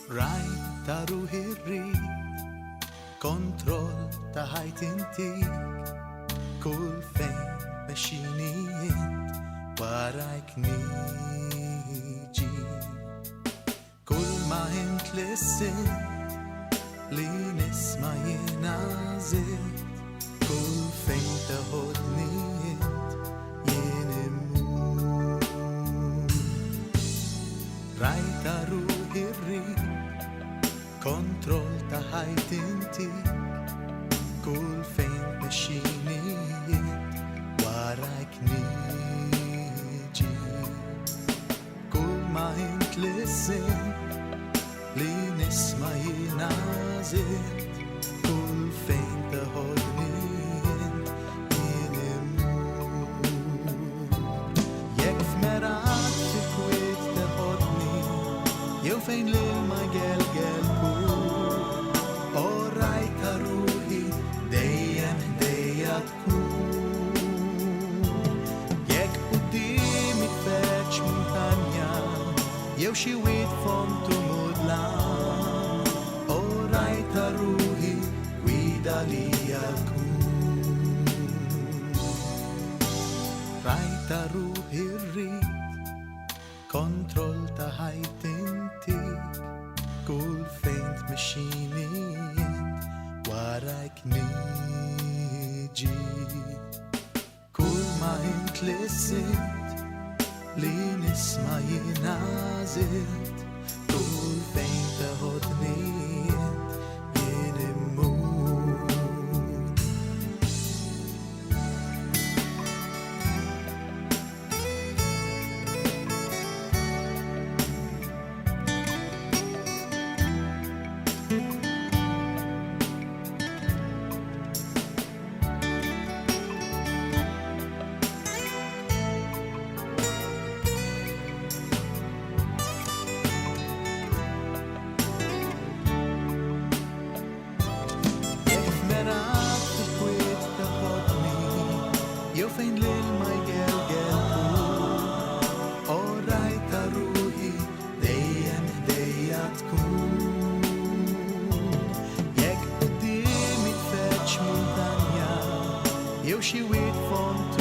Rajt ta' ruħi rrid, kontroll ta' ħajt intik, kull fejn mexxini jint warajk niġi. Kull ma int li sint li nisma' jiena żirt, kull fejn taħodni jint jien immut. Rajt ta' ruħi rrid, kontroll ta' ħajt intik, kull fejn mexxini jint warajk niġi. Kull ma int li sint li nisma' jiena żirt, kull fejn taħodni jint jien immut. Jekk f'meraq fi kwiet taħodni, jew fejn l-ilma gelgel pur, o rajt ta' ruħi dejjem ħdejja tkun. Jekk qudiemi tfeċ muntanja, jew xi wied font u mudlan, o rajt ta' ruħi gwida lija tkun. Rajt ta' ruħi rrid, kontroll ta' ħajt intik, kull fejn tmexxini jint warajk niġi. Kull ma int li sint li nisma' jiena żirt, kull fejn taħodni jint jien immut. Jew fejn l-ilma jgelgel pur, o rajt ta' ruħi dejjem ħdejja tkun. Jekk qudiemi tfeċ muntanja, jew xi wied font